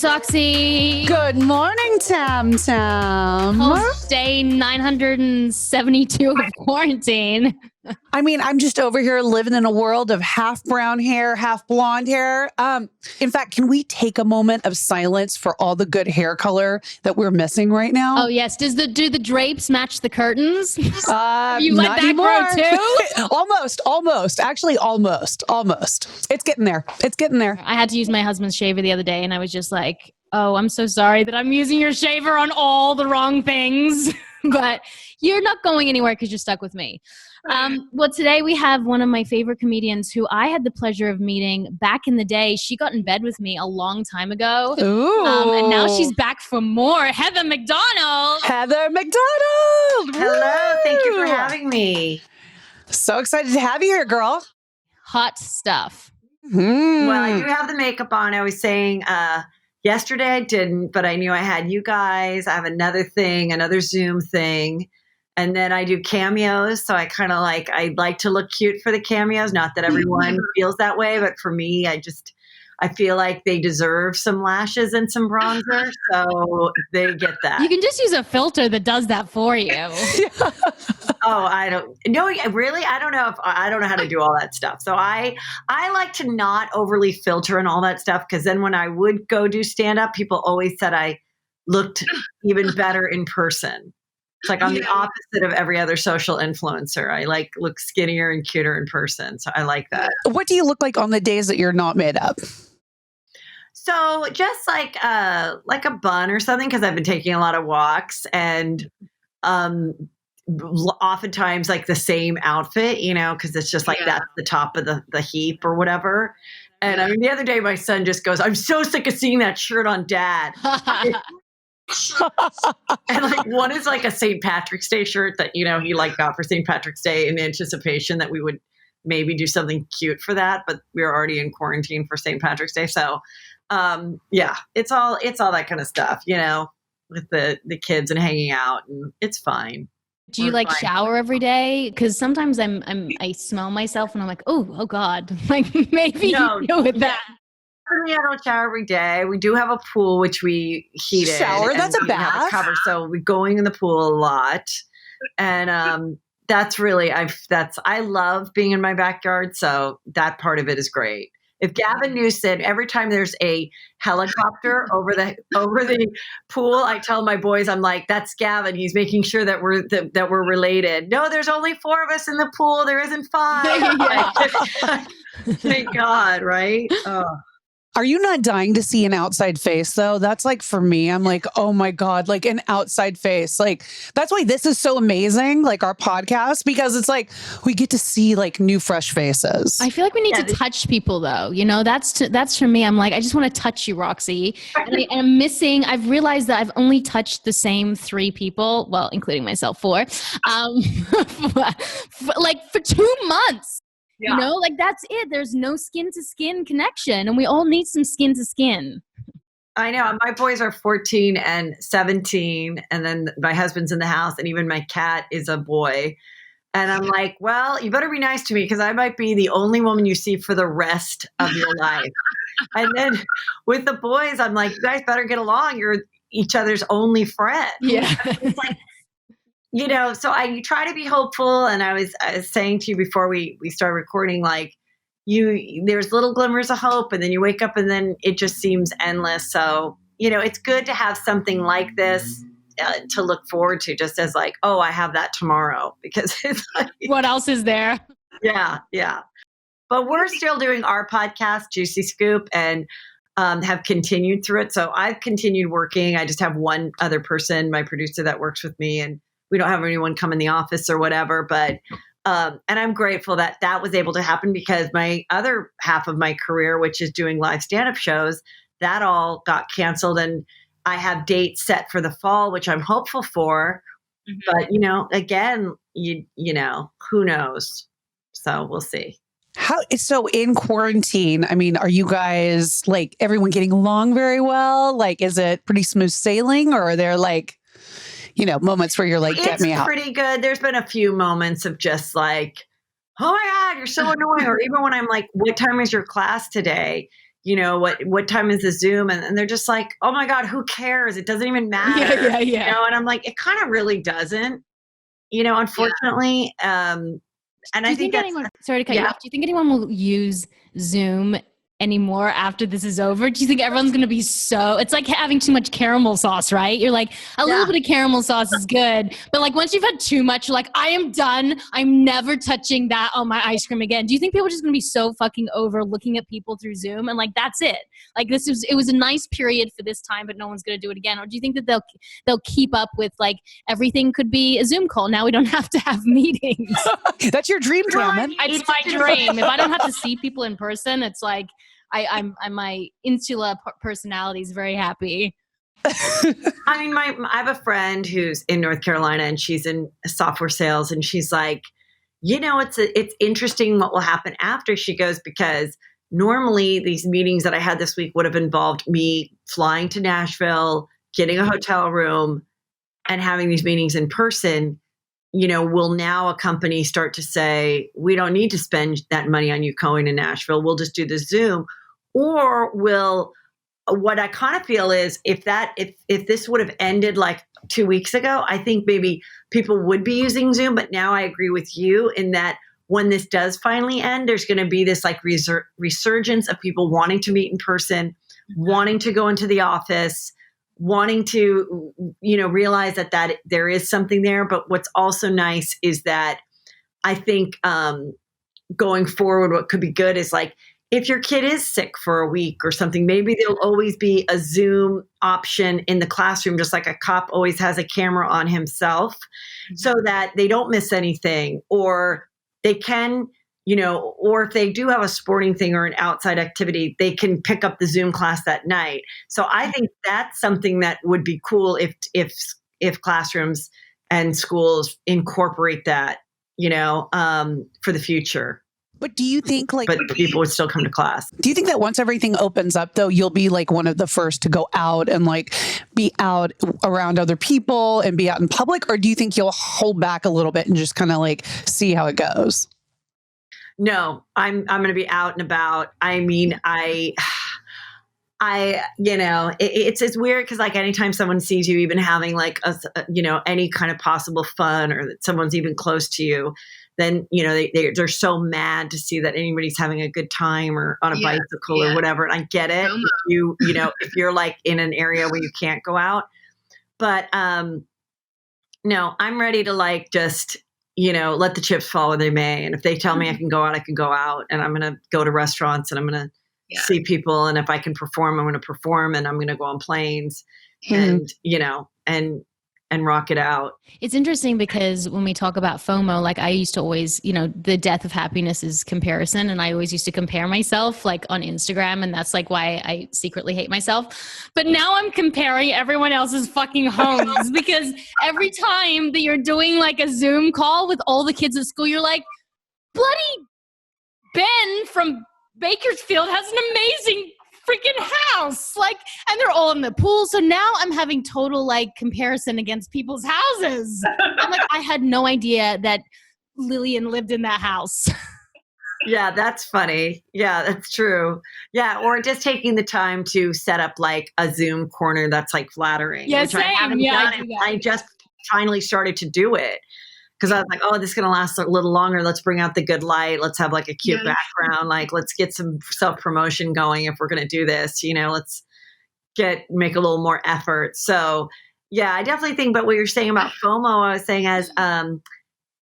Roxy Soxy. Good morning, Tam Tam. Host day 972 of quarantine. I mean, I'm just over here living in a world of half brown hair, half blonde hair. In fact, can we take a moment of silence for all the good hair color that we're missing right now? Oh yes. Do the drapes match the curtains? You not let that anymore. grow too? Almost. Actually, almost. It's getting there. I had to use my husband's shaver the other day, and I was just like, "Oh, I'm so sorry that I'm using your shaver on all the wrong things." But you're not going anywhere because you're stuck with me. Well, today we have one of my favorite comedians who I had the pleasure of meeting back in the day. She got in bed with me a long time ago. Ooh. And now she's back for more. Heather McDonald. Heather McDonald. Hello. Thank you for Woo! having me. So excited to have you here, girl. Hot stuff. Mm. Well, I do have the makeup on. I was saying yesterday I didn't, but I knew I had you guys. I have another Zoom thing. And then I do cameos. So I like to look cute for the cameos. Not that everyone feels that way, but for me, I feel like they deserve some lashes and some bronzer. So they get that. You can just use a filter that does that for you. Oh, I don't know. Really? I don't know how to do all that stuff. So I like to not overly filter and all that stuff. Cause then when I would go do stand up, people always said I looked even better in person. It's like I'm the opposite of every other social influencer. I look skinnier and cuter in person. So I like that. What do you look like on the days that you're not made up? So just like a bun or something, because I've been taking a lot of walks and oftentimes like the same outfit, because it's just like that's the top of the heap or whatever. And I mean, the other day my son just goes, "I'm so sick of seeing that shirt on Dad." And like one is like a St. Patrick's Day shirt that, he got for St. Patrick's Day in anticipation that we would maybe do something cute for that. But we were already in quarantine for St. Patrick's Day. So it's all that kind of stuff, with the kids and hanging out, and it's fine. Do you shower every day? Because sometimes I smell myself and I'm like, oh God, like maybe you deal with that. I don't shower every day. We do have a pool, which we heat shower. That's a bath. Cover, so we're going in the pool a lot, and that's really I love being in my backyard. So that part of it is great. If Gavin Newsom, every time there's a helicopter over the pool, I tell my boys, I'm like, "That's Gavin. He's making sure that we're related." No, there's only 4 of us in the pool. There isn't 5. Thank God, right? Oh. Are you not dying to see an outside face though? That's like for me, I'm like, oh my God, like an outside face. Like that's why this is so amazing, like our podcast, because it's like we get to see like new fresh faces. I feel like we need to touch people though. That's for me. I'm like, I just want to touch you, Roxy. And I'm missing, I've realized that I've only touched the same 3 people, well, including myself, 4, for 2 months. Yeah. That's it. There's no skin to skin connection, and we all need some skin to skin. I know. My boys are 14 and 17, and then my husband's in the house, and even my cat is a boy. And I'm like, well, you better be nice to me because I might be the only woman you see for the rest of your life. And then with the boys, I'm like, you guys better get along. You're each other's only friend. Yeah. It's like, so you try to be hopeful. And I was saying to you before we started recording, like there's little glimmers of hope, and then you wake up and then it just seems endless. So, it's good to have something like this to look forward to, just as like, oh, I have that tomorrow, because it's like, what else is there? Yeah. But we're still doing our podcast, Juicy Scoop, and have continued through it. So I've continued working. I just have one other person, my producer, that works with me, and we don't have anyone come in the office or whatever, but, and I'm grateful that was able to happen, because my other half of my career, which is doing live stand-up shows, that all got canceled. And I have dates set for the fall, which I'm hopeful for, but again, who knows? So we'll see. So in quarantine, I mean, are you guys like everyone getting along very well? Like, is it pretty smooth sailing, or are there like, moments where you're like, get me out? It's pretty good. There's been a few moments of just like, oh my God, you're so annoying. Or even when I'm like, what time is your class today? what time is the Zoom? And they're just like, oh my God, who cares? It doesn't even matter. Yeah. And I'm like, it kind of really doesn't, unfortunately. And Do you think anyone, sorry to cut you off, do you think anyone will use Zoom anymore after this is over? Do you think everyone's going to be it's like having too much caramel sauce, right? You're like, a little bit of caramel sauce is good. But like once you've had too much, you're like, I am done. I'm never touching that on my ice cream again. Do you think people are just going to be so fucking over looking at people through Zoom and like, that's it? Like it was a nice period for this time, but no one's going to do it again. Or do you think that they'll keep up with like everything could be a Zoom call? Now we don't have to have meetings. That's your dream, Cameron. It's my dream. If I don't have to see people in person, it's like I'm my insular personality is very happy. I mean, I have a friend who's in North Carolina and she's in software sales, and she's like, it's interesting what will happen after. She goes, because normally these meetings that I had this week would have involved me flying to Nashville, getting a hotel room, and having these meetings in person. Will now a company start to say, we don't need to spend that money on you going to Nashville. We'll just do the Zoom. Or what I kind of feel is if this would have ended like 2 weeks ago, I think maybe people would be using Zoom. But now I agree with you in that when this does finally end, there's going to be this like resurgence of people wanting to meet in person, wanting to go into the office, wanting to, realize that there is something there. But what's also nice is that I think going forward, what could be good is like, if your kid is sick for a week or something, maybe there'll always be a Zoom option in the classroom, just like a cop always has a camera on himself, so that they don't miss anything, or they can, or if they do have a sporting thing or an outside activity, they can pick up the Zoom class that night. So I think that's something that would be cool if classrooms and schools incorporate that, for the future. But do you think but people would still come to class? Do you think that once everything opens up, though, you'll be like one of the first to go out and like be out around other people and be out in public? Or do you think you'll hold back a little bit and just kind of like see how it goes? No, I'm going to be out and about. I mean, it's weird because like anytime someone sees you even having like any kind of possible fun, or that someone's even close to you, then they're so mad to see that anybody's having a good time or on a bicycle or whatever. And I get it. If you're like in an area where you can't go out, but no, I'm ready to like just let the chips fall where they may. And if they tell me I can go out, I can go out, and I'm going to go to restaurants and I'm going to see people. And if I can perform, I'm going to perform, and I'm going to go on planes and rock it out. It's interesting because when we talk about FOMO, like I used to always, the death of happiness is comparison. And I always used to compare myself like on Instagram. And that's like why I secretly hate myself. But now I'm comparing everyone else's fucking homes because every time that you're doing like a Zoom call with all the kids at school, you're like, bloody Ben from Bakersfield has an amazing freaking house, like, and they're all in the pool. So now I'm having total like comparison against people's houses. I'm like, I had no idea that Lillian lived in that house. Yeah, that's funny. Yeah, that's true. Yeah, or just taking the time to set up like a Zoom corner that's like flattering. Yeah, which same. I haven't done. I just finally started to do it. Because I was like, oh, this is going to last a little longer. Let's bring out the good light. Let's have like a cute background. Like, let's get some self-promotion going if we're going to do this. Let's make a little more effort. So, yeah, I definitely think, but what you're saying about FOMO, I was saying as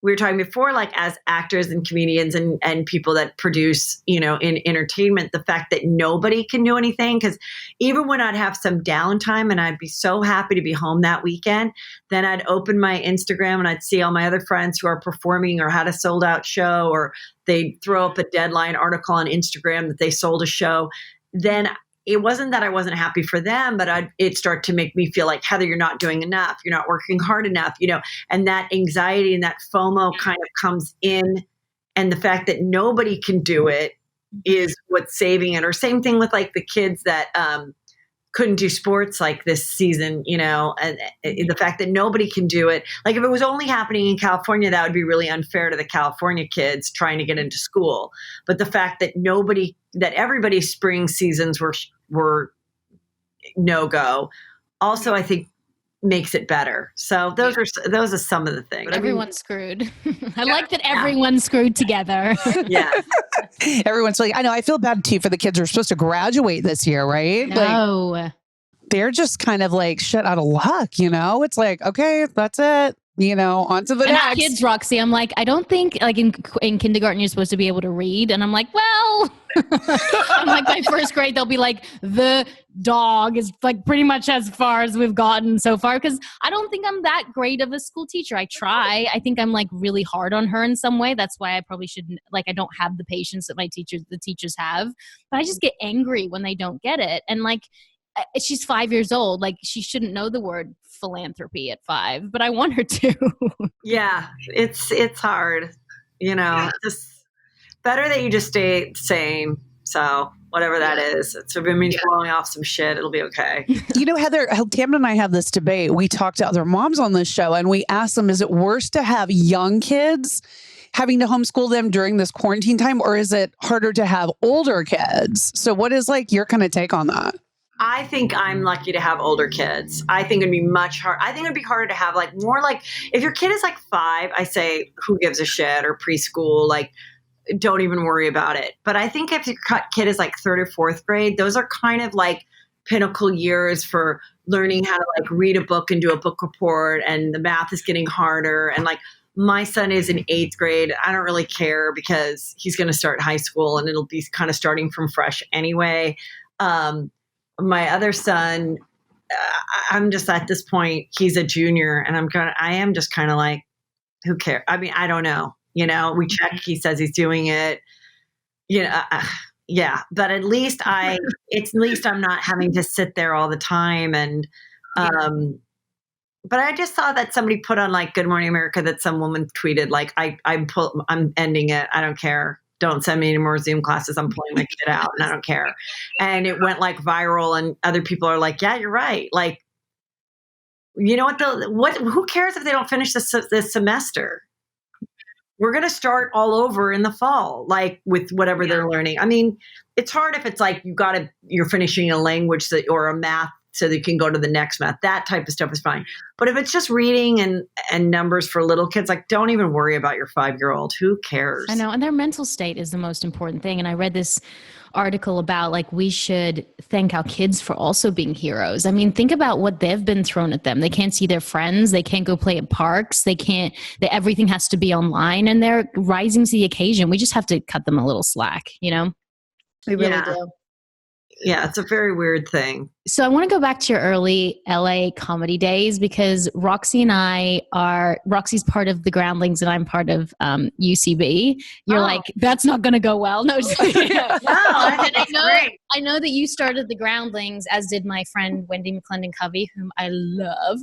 we were talking before, like as actors and comedians and people that produce, in entertainment, the fact that nobody can do anything. Because even when I'd have some downtime and I'd be so happy to be home that weekend, then I'd open my Instagram and I'd see all my other friends who are performing or had a sold out show, or they'd throw up a deadline article on Instagram that they sold a show. Then it wasn't that I wasn't happy for them, but it'd start to make me feel like, Heather, you're not doing enough. You're not working hard enough, and that anxiety and that FOMO kind of comes in. And the fact that nobody can do it is what's saving it. Or same thing with like the kids that couldn't do sports like this season, and the fact that nobody can do it. Like if it was only happening in California, that would be really unfair to the California kids trying to get into school. But the fact that nobody that everybody's spring seasons were no go. Also, I think makes it better. So those are some of the things. Everyone's screwed. I like that everyone's screwed together. Yeah. Everyone's like, I know, I feel bad too for the kids who are supposed to graduate this year, right? No. Like, they're just kind of like shit out of luck, you know? It's like, okay, that's it. You know, on to the next. Kids, Roxy, I'm like, I don't think like in kindergarten you're supposed to be able to read. And I'm like, well, I'm like, by first grade, they'll be like, the dog is like pretty much as far as we've gotten so far. Cause I don't think I'm that great of a school teacher. I try. I think I'm like really hard on her in some way. That's why I probably shouldn't, like, I don't have the patience that the teachers have, but I just get angry when they don't get it. And like, she's 5 years old. Like she shouldn't know the word philanthropy at 5, but I want her to. Yeah, it's hard, you know. Just better that you just stay sane. So whatever that is, if it means blowing off some shit, it'll be okay. You know, Heather, Tammin and I have this debate. We talk to other moms on this show and we ask them, is it worse to have young kids having to homeschool them during this quarantine time, or is it harder to have older kids? So what is like your kind of take on that? I think I'm lucky to have older kids. I think it'd be much hard. I think it'd be harder to have like more like if your kid is like 5, I say, who gives a shit, or preschool, like don't even worry about it. But I think if your kid is like 3rd or 4th grade, those are kind of like pinnacle years for learning how to like read a book and do a book report, and the math is getting harder. And like my son is in 8th grade. I don't really care because he's going to start high school and it'll be kind of starting from fresh anyway. My other son, I'm just at this point, he's a junior, and I am just kind of like, who cares? I mean, I don't know. You know, we check, he says he's doing it. You know, yeah, but at least I'm not having to sit there all the time. And, but I just saw that somebody put on like Good Morning America that some woman tweeted like, I'm ending it. I don't care. Don't send me any more Zoom classes. I'm pulling my kid out and I don't care. And it went like viral, and other people are like, yeah, you're right. Like, you know who cares if they don't finish this semester? We're going to start all over in the fall, like with whatever they're learning. I mean, it's hard if it's like you're finishing a language or a math so that you can go to the next math. That type of stuff is fine. But if it's just reading and numbers for little kids, like don't even worry about your 5-year-old. Who cares? I know. And their mental state is the most important thing. And I read this article about like we should thank our kids for also being heroes. I mean, think about what they've been thrown at them. They can't see their friends. They can't go play at parks. Everything has to be online, and they're rising to the occasion. We just have to cut them a little slack, you know? We really do. Yeah, it's a very weird thing. So I want to go back to your early LA comedy days, because Roxy's part of the Groundlings and I'm part of UCB. You're like, that's not going to go well. No, I know that you started the Groundlings, as did my friend Wendy McClendon-Covey, whom I love.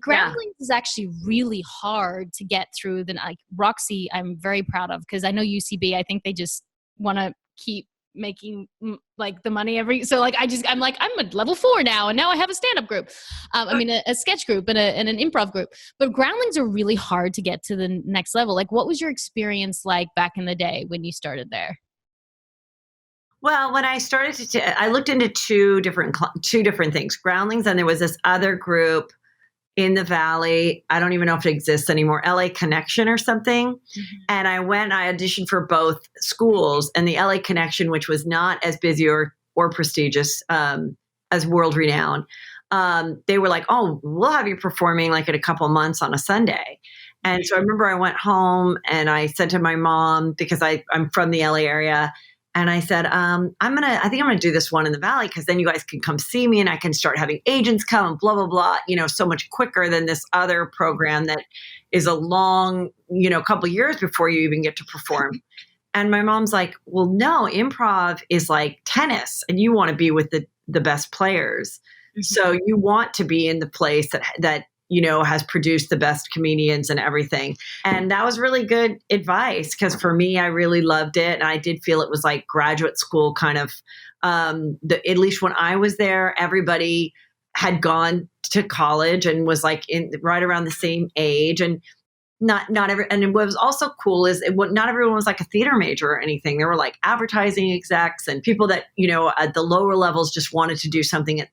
Groundlings is actually really hard to get through. Roxy, I'm very proud of, because I know UCB, I think they just want to keep making like the money I'm at level 4 now, and now I have a stand-up group. A sketch group and an improv group. But Groundlings are really hard to get to the next level. Like, what was your experience like back in the day when you started there? Well, when I started I looked into two different things, Groundlings, and there was this other group in the Valley. I don't even know if it exists anymore, LA Connection or something. Mm-hmm. And I auditioned for both schools, and the LA Connection, which was not as busy or prestigious as World Renowned, they were like, oh, we'll have you performing like in a couple months on a Sunday. And so I remember I went home and I said to my mom, because I'm from the LA area, and I said, I think I'm going to do this one in the Valley, because then you guys can come see me and I can start having agents come and blah, blah, blah, so much quicker than this other program that is a long, couple years before you even get to perform. And my mom's like, well, no, improv is like tennis and you want to be with the best players. Mm-hmm. So you want to be in the place that has produced the best comedians and everything. And that was really good advice, because for me, I really loved it. And I did feel it was like graduate school kind of, at least when I was there, everybody had gone to college and was like right around the same age. And not every, and what was also cool is not everyone was like a theater major or anything. There were like advertising execs and people that, at the lower levels just wanted to do something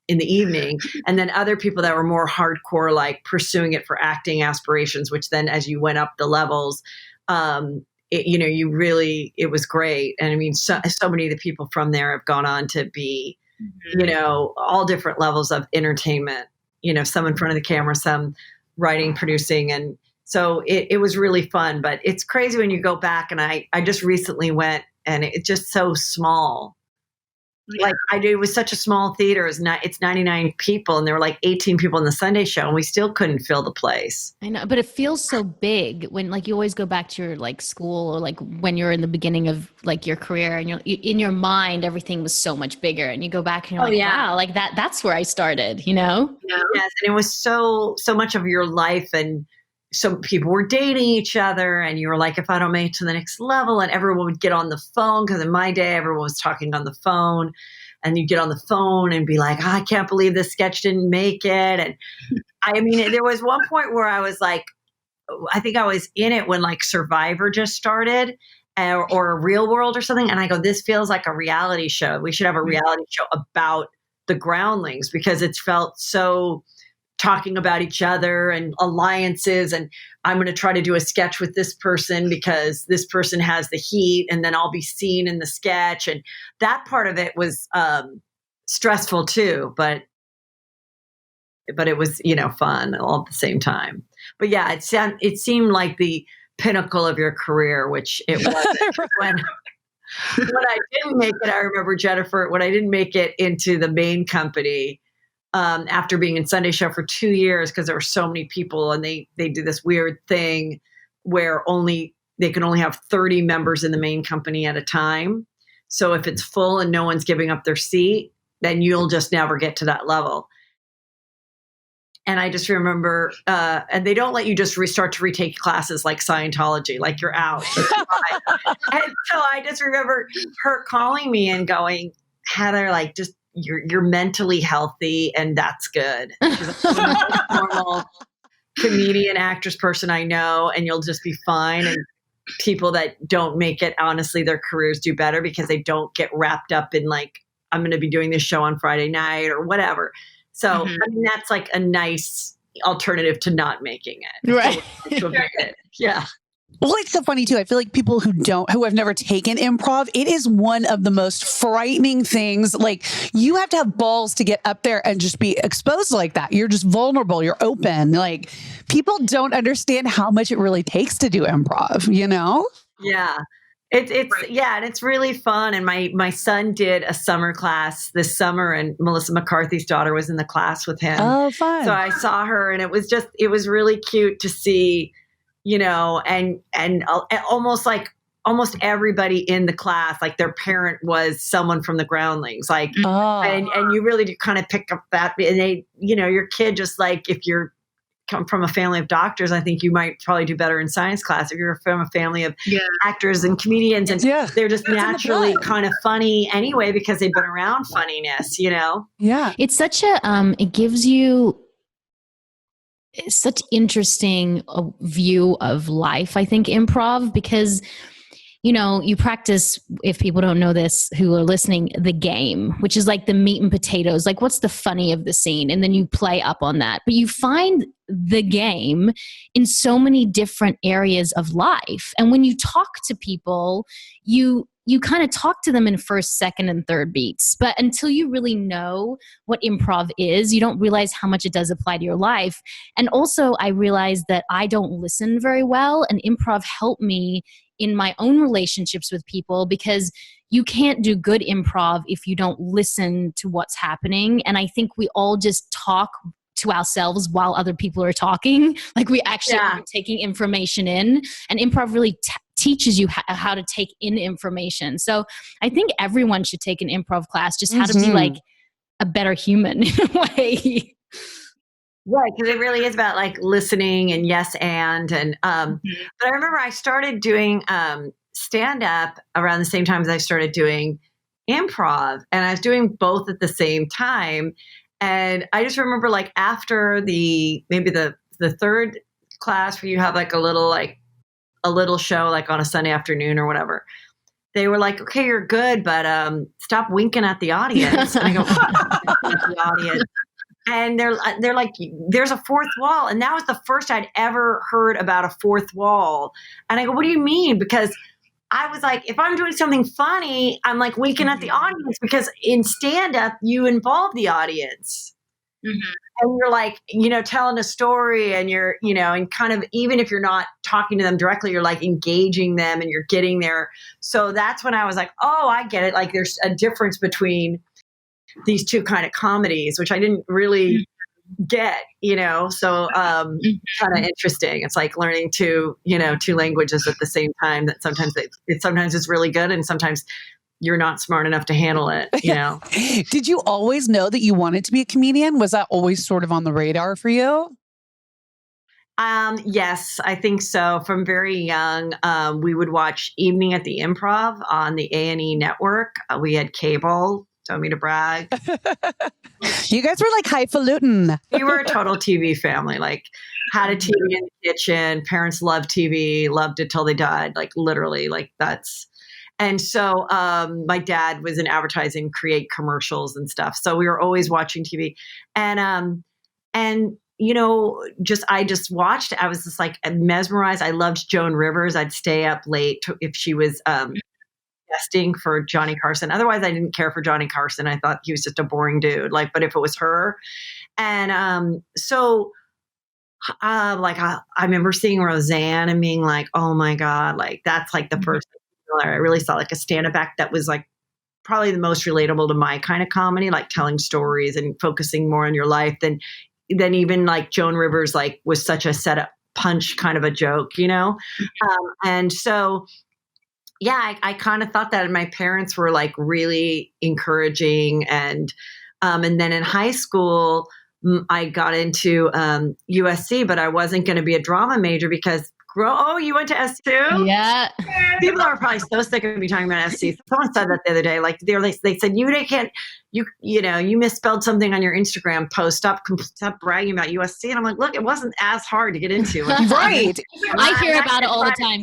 in the evening. And then other people that were more hardcore, like pursuing it for acting aspirations, which then as you went up the levels, it was great. And I mean, so many of the people from there have gone on to be, all different levels of entertainment, some in front of the camera, some writing, producing. And so it was really fun, but it's crazy when you go back, and I just recently went, and it's just so small. Yeah. Like it was such a small theater. It's 99 people, and there were like 18 people in the Sunday show, and we still couldn't fill the place. I know, but it feels so big when like you always go back to your like school, or like when you're in the beginning of like your career, and in your mind, everything was so much bigger, and you go back and you're wow, like that's where I started, Yes. And it was so much of your life, and so people were dating each other, and you were like, if I don't make it to the next level, and everyone would get on the phone, because in my day, everyone was talking on the phone, and you get on the phone and be like, I can't believe this sketch didn't make it. And I mean, there was one point where I was like, I think I was in it when like Survivor just started, or Real World or something. And I go, this feels like a reality show. We should have a reality show about the Groundlings, because it's felt so talking about each other and alliances, and I'm going to try to do a sketch with this person because this person has the heat, and then I'll be seen in the sketch. And that part of it was stressful too, but it was, fun all at the same time. But yeah, it seemed like the pinnacle of your career, which it wasn't. when I didn't make it, I remember, Jennifer, when I didn't make it into the main company, after being in Sunday show for 2 years, because there were so many people, and they do this weird thing where they can only have 30 members in the main company at a time. So if it's full and no one's giving up their seat, then you'll just never get to that level. And I just remember, and they don't let you just restart to retake classes like Scientology, like you're out. And so I just remember her calling me and going, Heather, like, just, you're mentally healthy, and that's good. She's like, you're the most normal comedian, actress person I know, and you'll just be fine. And people that don't make it, honestly, their careers do better because they don't get wrapped up in like, I'm going to be doing this show on Friday night or whatever. So I mean, that's like a nice alternative to not making it. Right. Yeah. Well, it's so funny too. I feel like people who have never taken improv, it is one of the most frightening things. Like, you have to have balls to get up there and just be exposed like that. You're just vulnerable. You're open. Like, people don't understand how much it really takes to do improv, Yeah. It's right. Yeah, and it's really fun. And my son did a summer class this summer, and Melissa McCarthy's daughter was in the class with him. Oh, fun. So I saw her, and it was really cute to see, and almost everybody in the class, like their parent was someone from the Groundlings, like, and you really do kind of pick up that, and they, your kid, just like, if you're come from a family of doctors, I think you might probably do better in science class. If you're from a family of actors and comedians, and they're just naturally kind of funny anyway, because they've been around funniness, Yeah. It's such it gives you such interesting view of life, I think, improv, because you practice, if people don't know this who are listening, the game, which is like the meat and potatoes, like what's the funny of the scene, and then you play up on that. But you find the game in so many different areas of life. And when you talk to people, you kind of talk to them in first, second, and third beats. But until you really know what improv is, you don't realize how much it does apply to your life. And also, I realized that I don't listen very well, and improv helped me in my own relationships with people, because you can't do good improv if you don't listen to what's happening. And I think we all just talk to ourselves while other people are talking. Like, we actually aren't taking information in, and improv really teaches you how to take in information. So I think everyone should take an improv class, just how to be like a better human in a way. Right, because it really is about like listening and but I remember I started doing stand up around the same time as I started doing improv, and I was doing both at the same time. And I just remember, like, after maybe the third class where you have like a little show like on a Sunday afternoon or whatever. They were like, okay, you're good, but stop winking at the audience. And I go, at the audience. And they're like, there's a fourth wall. And that was the first I'd ever heard about a fourth wall. And I go, what do you mean? Because I was like, if I'm doing something funny, I'm like winking at the audience, because in stand-up, you involve the audience. Mm-hmm. And you're like, telling a story, and you're, and kind of, even if you're not talking to them directly, you're like engaging them and you're getting there. So that's when I was like, oh, I get it. Like there's a difference between these two kind of comedies, which I didn't really get, so kind of interesting. It's like learning two languages at the same time, that sometimes it's really good, and sometimes you're not smart enough to handle it, Did you always know that you wanted to be a comedian? Was that always sort of on the radar for you? Yes, I think so. From very young, we would watch Evening at the Improv on the A&E network. We had cable. Don't mean to brag. You guys were like highfalutin. We were a total TV family. Like, had a TV in the kitchen. Parents loved TV, loved it till they died. Like literally, like that's. And so my dad was in advertising, create commercials and stuff. So we were always watching TV, and I just watched. I was just like mesmerized. I loved Joan Rivers. I'd stay up late if she was testing for Johnny Carson. Otherwise, I didn't care for Johnny Carson. I thought he was just a boring dude. Like, but if it was her, and I remember seeing Roseanne and being like, oh my God, like that's like the first thing I really saw like a stand-up act that was like probably the most relatable to my kind of comedy, like telling stories and focusing more on your life than even like Joan Rivers, like was such a setup punch kind of a joke, and so. Yeah, I kind of thought that, and my parents were like really encouraging, and then in high school, I got into USC, but I wasn't going to be a drama major because. Oh, you went to SC too? Yeah. People are probably so sick of me talking about SC. Someone said that the other day. Like they said, you misspelled something on your Instagram post. Stop bragging about USC. And I'm like, look, it wasn't as hard to get into. Like, right. I hear about it all the time.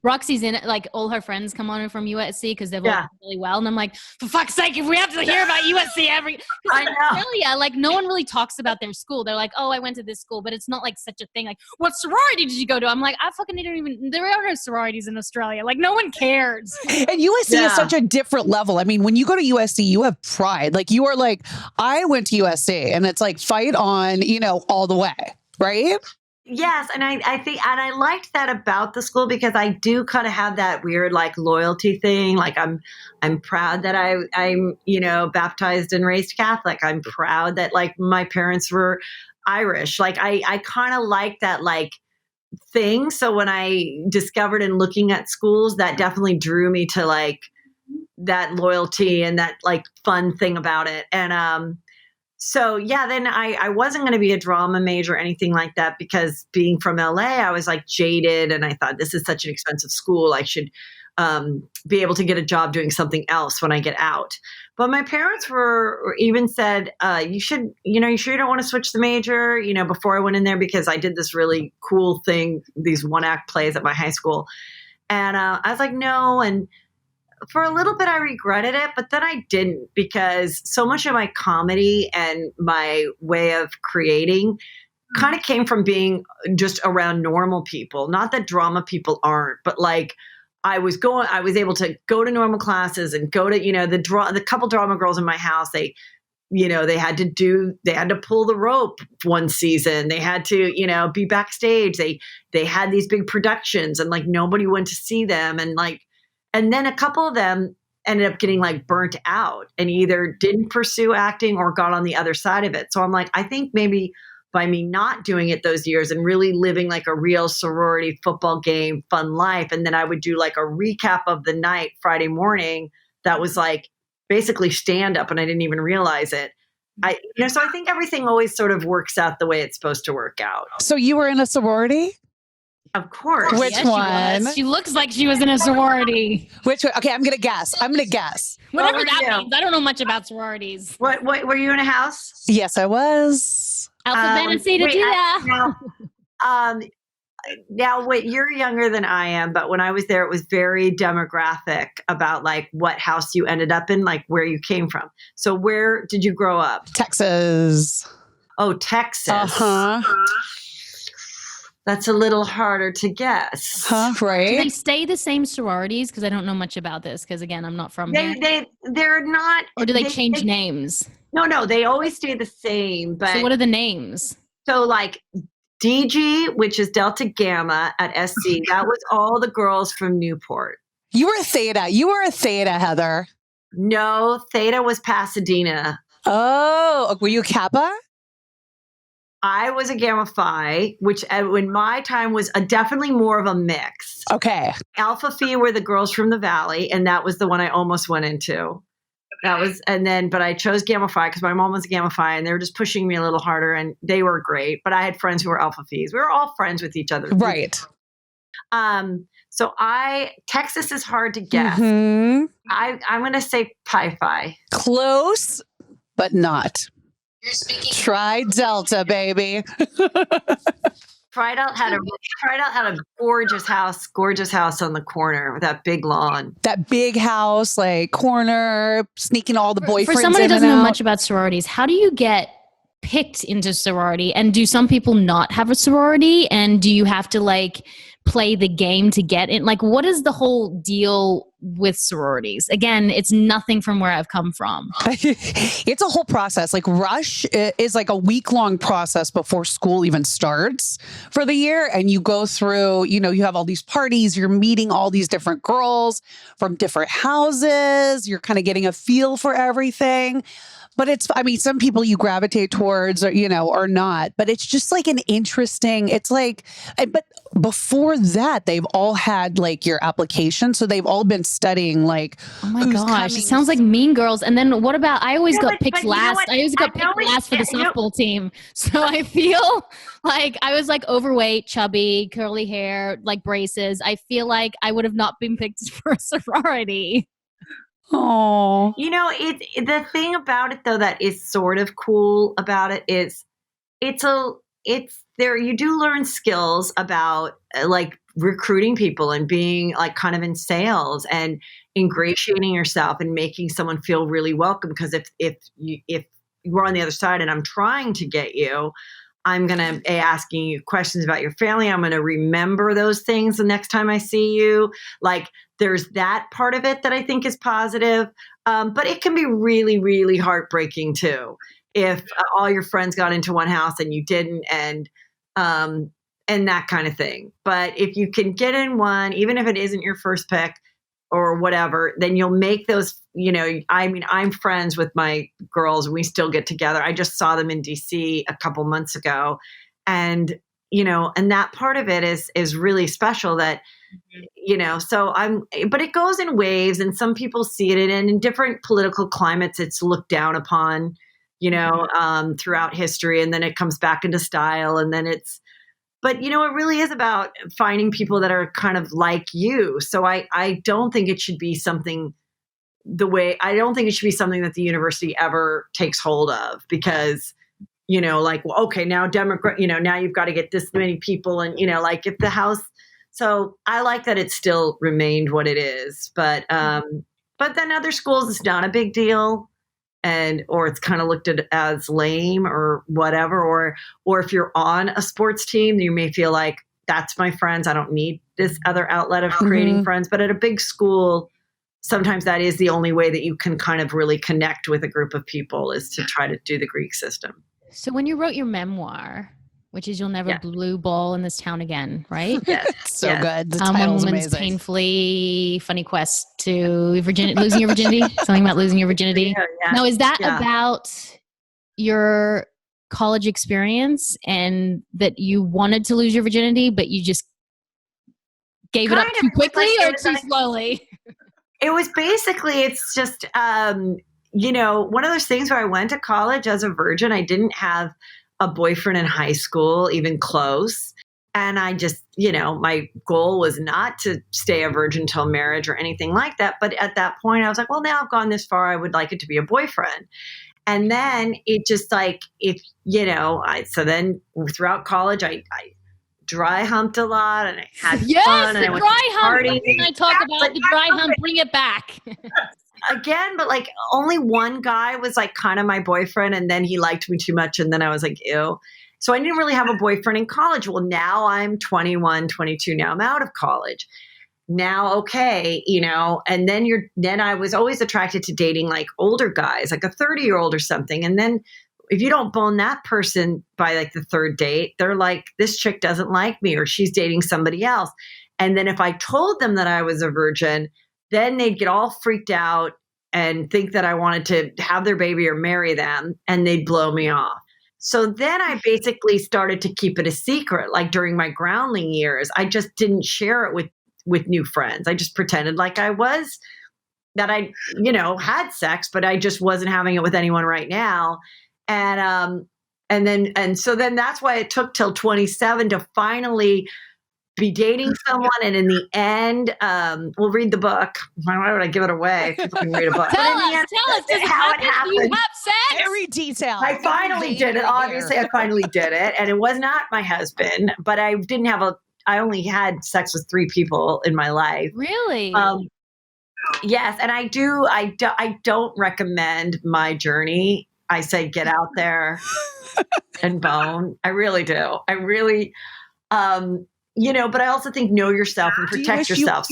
Roxy's in it. Like all her friends come on from USC because they've all done really well. And I'm like, for fuck's sake, if we have to hear about USC I know. Australia, like no one really talks about their school. They're like, oh, I went to this school, but it's not like such a thing. Like, what sorority did you go to? I'm like, I fucking don't even. There are no sororities in Australia. Like, no one cares. And USC is such a different level. I mean, when you go to USC, you have pride. Like, you are like, I went to USC, and it's like fight on, all the way, right? Yes, and I think, and I liked that about the school because I do kind of have that weird like loyalty thing. Like, I'm proud that I'm baptized and raised Catholic. I'm proud that like my parents were Irish. Like, I kind of like that like thing. So when I discovered and looking at schools, that definitely drew me to like that loyalty and that like fun thing about it. And so yeah, then I wasn't going to be a drama major or anything like that because being from LA, I was like jaded and I thought this is such an expensive school. I should be able to get a job doing something else when I get out. But my parents were even said, you sure you don't want to switch the major, before I went in there, because I did this really cool thing, these one-act plays at my high school. And I was like, no. And for a little bit, I regretted it, but then I didn't, because so much of my comedy and my way of creating kind of came from being just around normal people. Not that drama people aren't, but like I was able to go to normal classes and go to, the couple drama girls in my house, they had to pull the rope one season. They had to, be backstage. They had these big productions and like nobody went to see them. And then a couple of them ended up getting like burnt out and either didn't pursue acting or got on the other side of it. So I'm like, I think maybe by me not doing it those years and really living like a real sorority football game, fun life. And then I would do like a recap of the night Friday morning. That was like basically stand up and I didn't even realize it. So I think everything always sort of works out the way it's supposed to work out. So you were in a sorority? Of course. Which one? She looks like she was in a sorority. Which one? Okay, I'm going to guess. Whatever that means. I don't know much about sororities. What were you in a house? Yes, I was. Alpha, Beta, Theta, Um, Now, wait, you're younger than I am, but when I was there, it was very demographic about like what house you ended up in, like where you came from. So, where did you grow up? Texas. Oh, Texas. Uh-huh. That's a little harder to guess. Huh, Do they right? stay the same sororities? Because I don't know much about this. Because again, I'm not from here. They're not. Or do they change names? No, they always stay the same. But So what are the names? so like DG, which is Delta Gamma at SC, that was all the girls from Newport. You were a Theta. You were a Theta, Heather. No, Theta was Pasadena. Oh, were you a Kappa? I was a Gamma Phi, which in my time was definitely more of a mix. Okay. Alpha Phi were the girls from the Valley, and that was the one I almost went into. That was, but I chose Gamma Phi because my mom was a Gamma Phi, and they were just pushing me a little harder, and they were great. But I had friends who were Alpha Phis. We were all friends with each other, Right? So Texas is hard to guess. Mm-hmm. I'm going to say Pi Phi. Close, but not. You're speaking. Try Delta, baby. Tried out had a gorgeous house on the corner with that big lawn. That big house, like corner, sneaking all the boyfriends. For someone who in doesn't and know out. much about sororities, how do you get picked into sorority? And do some people not have a sorority? And do you have to like play the game to get in? Like, what is the whole deal with sororities? Again, it's nothing from where I've come from. It's a whole process. Like Rush is like a week-long process before school even starts for the year. And you go through, you have all these parties, you're meeting all these different girls from different houses. You're kind of getting a feel for everything. But some people you gravitate towards or not, but it's just like an interesting, but before that, they've all had like your application. So they've all been studying like, oh my gosh, it sounds like Mean Girls. And then what about, I always got picked last. I always got picked last for the softball team. So I feel like I was like overweight, chubby, curly hair, like braces. I feel like I would have not been picked for a sorority. oh, The thing about it though that is sort of cool about it is it's there, you do learn skills about like recruiting people and being like kind of in sales and ingratiating yourself and making someone feel really welcome. Because if you're on the other side and I'm trying to get you, I'm going to be asking you questions about your family. I'm going to remember those things the next time I see you. Like there's that part of it that I think is positive. But it can be really, really heartbreaking too. If all your friends got into one house and you didn't, and that kind of thing. But if you can get in one, even if it isn't your first pick or whatever, then you'll make those, I'm friends with my girls. We still get together. I just saw them in DC a couple months ago. And, and that part of it is really special that, but it goes in waves and some people see it and in different political climates, it's looked down upon, throughout history. And then it comes back into style and then but it really is about finding people that are kind of like you. So I don't think it should be something that the university ever takes hold of because, okay, now now you've got to get this many people and, like if the house, so I like that it still remained what it is, but then other schools, it's not a big deal. Or it's kind of looked at as lame or whatever, or if you're on a sports team, you may feel like that's my friends. I don't need this other outlet of creating friends. But at a big school, sometimes that is the only way that you can kind of really connect with a group of people is to try to do the Greek system. So when you wrote your memoir, which is You'll Never Blue Ball in This Town Again, right? Yes. So good. The One title's woman's amazing. painfully funny quest to losing your virginity. Something about losing your virginity. Yeah. Now, is that about your college experience and that you wanted to lose your virginity, but you just gave it up too quickly or too slowly? It was basically, it's just, one of those things where I went to college as a virgin. I didn't have a boyfriend in high school, even close. And I just, my goal was not to stay a virgin till marriage or anything like that. But at that point I was like, well, now I've gone this far. I would like it to be a boyfriend. And then it just like, so then throughout college, I dry humped a lot and I had Yes, fun the and I went dry to hump. parties. When I talk about the dry hump, bring it back. Again, but like only one guy was like kind of my boyfriend, and then he liked me too much, and then I was like, ew. So I didn't really have a boyfriend in college. Well, now I'm 21, 22. Now I'm out of college. Now, okay, and then I was always attracted to dating like older guys, like a 30-year-old or something. And then if you don't bone that person by like the third date, they're like, this chick doesn't like me or she's dating somebody else. And then if I told them that I was a virgin, then they'd get all freaked out and think that I wanted to have their baby or marry them, and they'd blow me off. So then I basically started to keep it a secret. Like during my groundling years, I just didn't share it with new friends. I just pretended like I was, that I, had sex, but I just wasn't having it with anyone right now. And so then that's why it took till 27 to finally be dating someone. And in the end, we'll read the book. Why would I give it away? People can read a book. Tell us, does it how it happen? Do you happened. have sex? Very detailed. I finally did it. Obviously, I finally did it. And it was not my husband, but I I only had sex with 3 people in my life. Really? Yes. And I don't recommend my journey. I say, get out there and bone. I really do. I really, but I also think know yourself and protect yourself.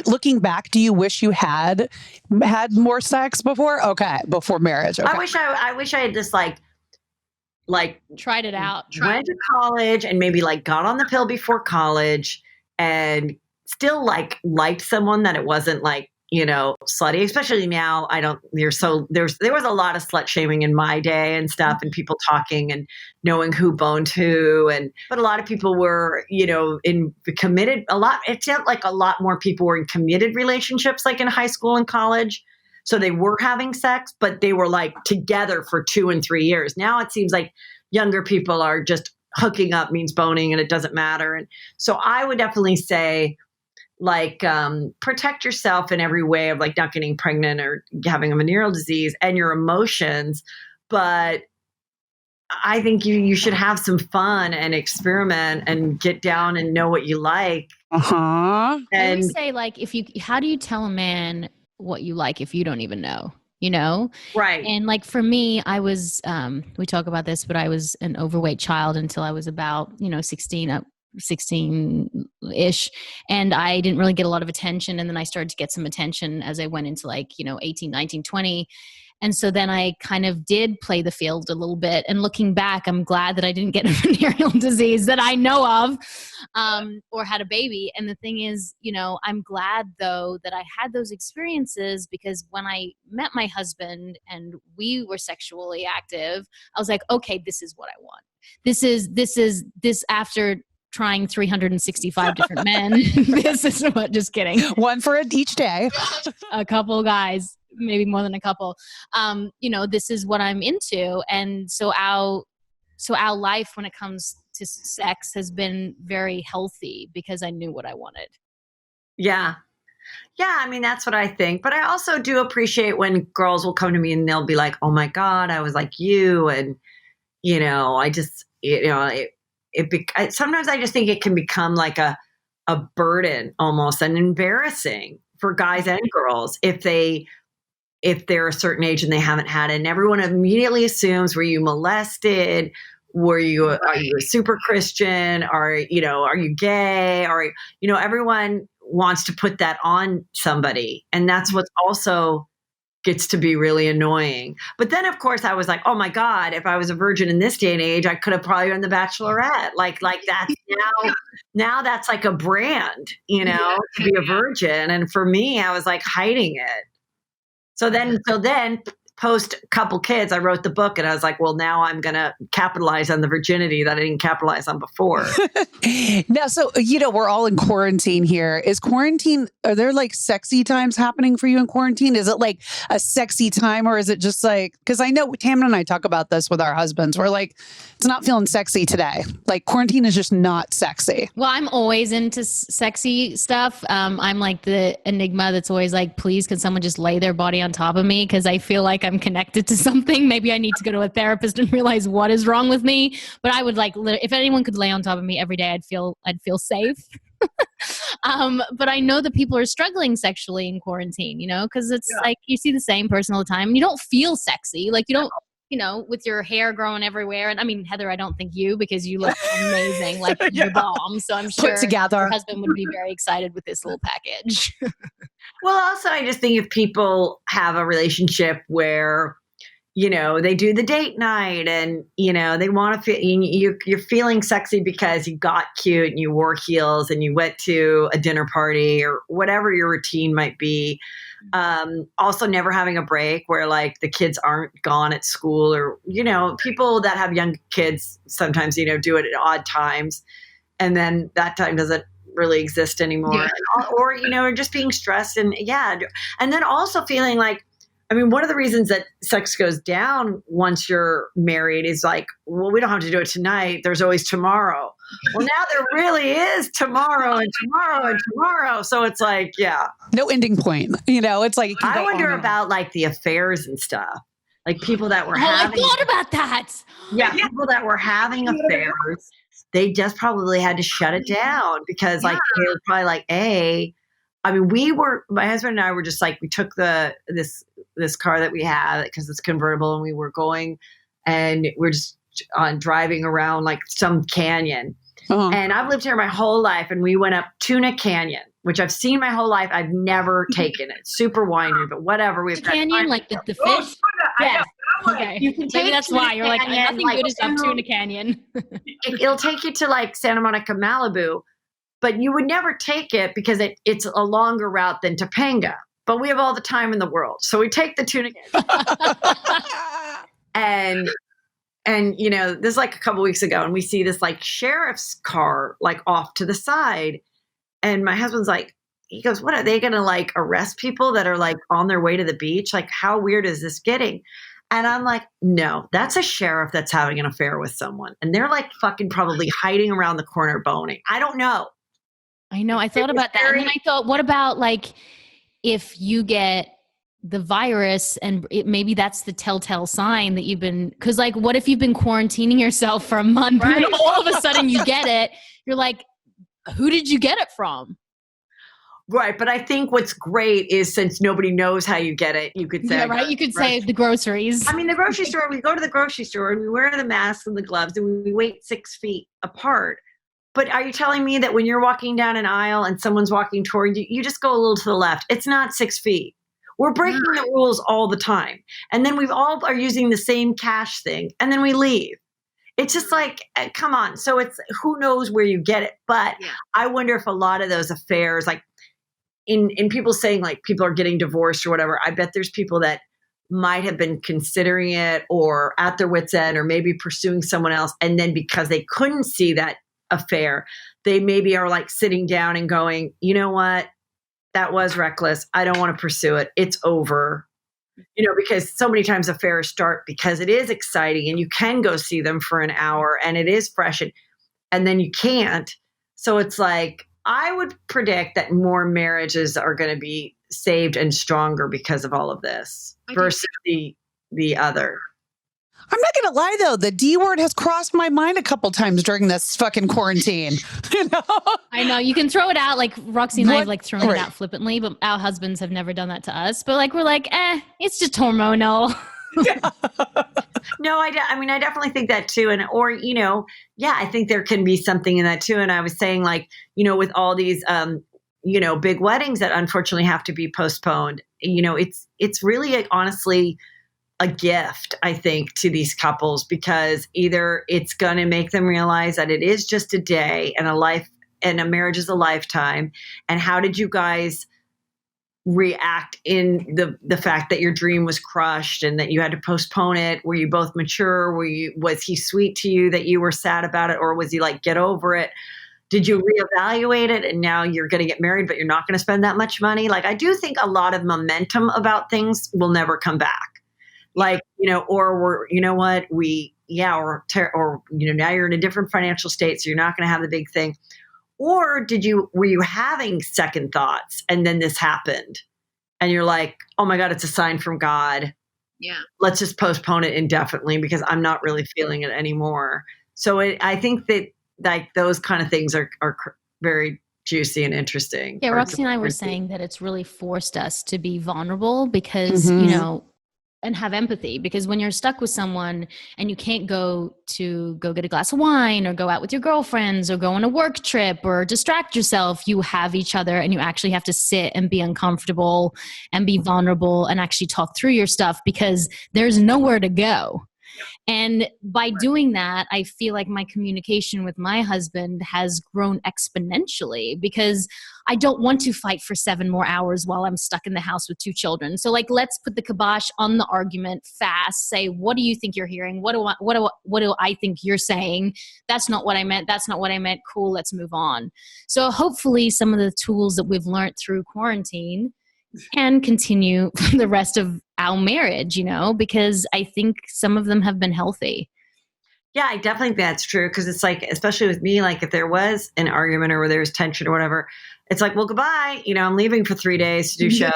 Looking back, do you wish you had more sex before? Okay. Before marriage. Okay. I wish I had just like tried it out. Went to college and maybe like got on the pill before college and still like liked someone that it wasn't like, slutty, especially now. There was a lot of slut shaming in my day and stuff, and people talking and knowing who boned who. But a lot of people were, in committed it felt like a lot more people were in committed relationships, like in high school and college. So they were having sex, but they were like together for 2 and 3 years. Now it seems like younger people are just hooking up means boning and it doesn't matter. And so I would definitely say, like, protect yourself in every way of like not getting pregnant or having a venereal disease and your emotions. But I think you should have some fun and experiment and get down and know what you like. Uh-huh. I always say, like, how do you tell a man what you like if you don't even know? Right. And like for me, I was, we talk about this, but I was an overweight child until I was about, 16-ish. And I didn't really get a lot of attention. And then I started to get some attention as I went into like, 18, 19, 20. And so then I kind of did play the field a little bit. And looking back, I'm glad that I didn't get a venereal disease that I know of, or had a baby. And the thing is, I'm glad though that I had those experiences, because when I met my husband and we were sexually active, I was like, okay, this is what I want. This after trying 365 different men. This is what, just kidding. One for each day. A couple guys, maybe more than a couple. This is what I'm into. And so our life when it comes to sex has been very healthy because I knew what I wanted. Yeah. Yeah. I mean, that's what I think. But I also do appreciate when girls will come to me and they'll be like, oh my God, I was like you. And, I just, sometimes I just think it can become like a burden almost, and embarrassing for guys and girls if they're a certain age and they haven't had it. And everyone immediately assumes, were you molested? Are you a super Christian? Are you gay? Or, everyone wants to put that on somebody. And that's what also gets to be really annoying. But then of course I was like, oh my God, if I was a virgin in this day and age, I could have probably been the Bachelorette. Like that's now that's like a brand, to be a virgin. And for me, I was like hiding it. So then post couple kids, I wrote the book and I was like, well, now I'm going to capitalize on the virginity that I didn't capitalize on before. Now, so, we're all in quarantine here. Are there like sexy times happening for you in quarantine? Is it like a sexy time, or is it just like, because I know Tammin and I talk about this with our husbands. We're like, it's not feeling sexy today. Like quarantine is just not sexy. Well, I'm always into sexy stuff. I'm like the enigma that's always like, please, can someone just lay their body on top of me? Because I feel like I'm connected to something. Maybe I need to go to a therapist and realize what is wrong with me. But I would like, if anyone could lay on top of me every day, I'd feel safe. But I know that people are struggling sexually in quarantine, you know, because it's like you see the same person all the time and you don't feel sexy. Like you don't, you know, with your hair growing everywhere. And I mean, Heather, I don't think you, because you look amazing, like the bomb. So I'm sure your husband would be very excited with this little package. Well, also, I just think if people have a relationship where, you know, they do the date night and, you know, they want to feel, you're feeling sexy because you got cute and you wore heels and you went to a dinner party or whatever your routine might be. Also never having a break where like the kids aren't gone at school, or, you know, people that have young kids sometimes, you know, do it at odd times. And then that time doesn't really exist anymore. Yeah. Or, you know, just being stressed and and then also feeling like, I mean, one of the reasons that sex goes down once you're married is like, well, we don't have to do it tonight. There's always tomorrow. Well, now there really is tomorrow and tomorrow and tomorrow. So it's like, no ending point. You know, it's like, I wonder about like the affairs and stuff. Like people that were having. I thought about that. Yeah, people that were having affairs, they just probably had to shut it down because like they were probably like, I mean, my husband and I were just like, we took this car that we had because it's convertible and we were going and we're just driving around like some canyon. Uh-huh. And I've lived here my whole life and we went up Tuna Canyon, which I've seen my whole life. I've never taken it. Super windy, but whatever. We've got canyon, like the fish. Oh, yes. Okay. You can maybe that's why you're like, nothing good is up Tuna Canyon. It'll take you to like Santa Monica, Malibu. But you would never take it because it's a longer route than Topanga. But we have all the time in the world. So we take the Tuna and you know, this is like a couple weeks ago, and we see this like sheriff's car like off to the side. And my husband's like, he goes, what are they going to like arrest people that are like on their way to the beach? Like, how weird is this getting? And I'm like, no, that's a sheriff that's having an affair with someone. And they're like fucking probably hiding around the corner boning. I don't know. I know. I thought about that. And then I thought, what about like if you get the virus and maybe that's the telltale sign that you've been, because like, what if you've been quarantining yourself for a month and all of a sudden you get it? You're like, who did you get it from? Right. But I think what's great is since nobody knows how you get it, you could say, you could say the groceries. I mean, the grocery store, we go to the grocery store and we wear the masks and the gloves and we wait 6 feet apart. But are you telling me that when you're walking down an aisle and someone's walking toward you, you just go a little to the left? It's not 6 feet. We're breaking the rules all the time. And then we all are using the same cash thing. And then we leave. It's just like, come on. So it's who knows where you get it. But I wonder if a lot of those affairs, like in people saying like people are getting divorced or whatever, I bet there's people that might have been considering it or at their wit's end or maybe pursuing someone else. And then because they couldn't see that affair, they maybe are like sitting down and going, you know what, that was reckless. I don't want to pursue it. It's over. You know, because so many times affairs start because it is exciting and you can go see them for an hour and it is fresh and then you can't. So it's like, I would predict that more marriages are going to be saved and stronger because of all of this versus the other. I'm not going to lie, though. The D word has crossed my mind a couple times during this fucking quarantine. You know? I know. You can throw it out. Like Roxy and I have like thrown it out flippantly, but our husbands have never done that to us. But like, we're like, it's just hormonal. No, I mean, I definitely think that too. And, or, you know, I think there can be something in that too. And I was saying like, you know, with all these, you know, big weddings that unfortunately have to be postponed, you know, it's really honestly a gift, I think, to these couples because either it's going to make them realize that it is just a day and a life and a marriage is a lifetime. And how did you guys react in the fact that your dream was crushed and that you had to postpone it? Were you both mature? Was he sweet to you that you were sad about it? Or was he like, get over it? Did you reevaluate it and now you're going to get married, but you're not going to spend that much money? Like, I do think a lot of momentum about things will never come back. Like, you know, or we're, you know what, or, you know, now you're in a different financial state, so you're not going to have the big thing. Or were you having second thoughts and then this happened and you're like, oh my God, it's a sign from God. let's just postpone it indefinitely because I'm not really feeling it anymore. So I think that like those kind of things are very juicy and interesting. Yeah, Roxy and I were saying that it's really forced us to be vulnerable because, you know, and have empathy, because when you're stuck with someone and you can't go get a glass of wine or go out with your girlfriends or go on a work trip or distract yourself, you have each other and you actually have to sit and be uncomfortable and be vulnerable and actually talk through your stuff because there's nowhere to go. And by doing that, I feel like my communication with my husband has grown exponentially because I don't want to fight for 7 more hours while I'm stuck in the house with 2 children. So like, let's put the kibosh on the argument fast. Say, what do you think you're hearing? What do I think you're saying? That's not what I meant. That's not what I meant. Cool. Let's move on. So hopefully some of the tools that we've learned through quarantine can continue for the rest of our marriage, you know, because I think some of them have been healthy. Yeah, I definitely think that's true. Cause it's like, especially with me, like if there was an argument or where there was tension or whatever, it's like, well, goodbye. You know, I'm leaving for 3 days to do shows.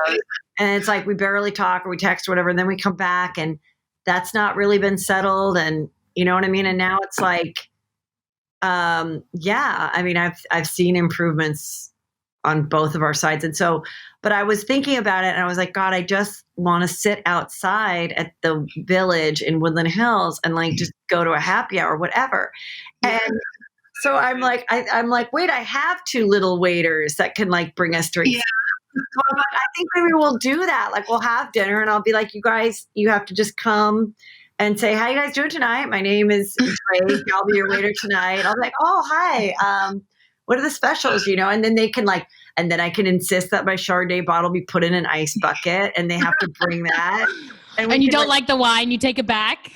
And it's like, we barely talk or we text or whatever. And then we come back and that's not really been settled. And you know what I mean? And now it's like, yeah, I mean, I've seen improvements on both of our sides. And so, but I was thinking about it and I was like, God, I just want to sit outside at the Village in Woodland Hills and like just go to a happy hour or whatever. And so I'm like, wait, I have 2 little waiters that can like bring us drinks. So I'm like, I think maybe we'll do that. Like we'll have dinner and I'll be like, you guys, you have to just come and say, how you guys doing tonight? My name is Drake. I'll be your waiter tonight. I'll be like, oh, hi. What are the specials, you know? And then they can like, and then I can insist that my Chardonnay bottle be put in an ice bucket and they have to bring that. And you don't like the wine, you take it back?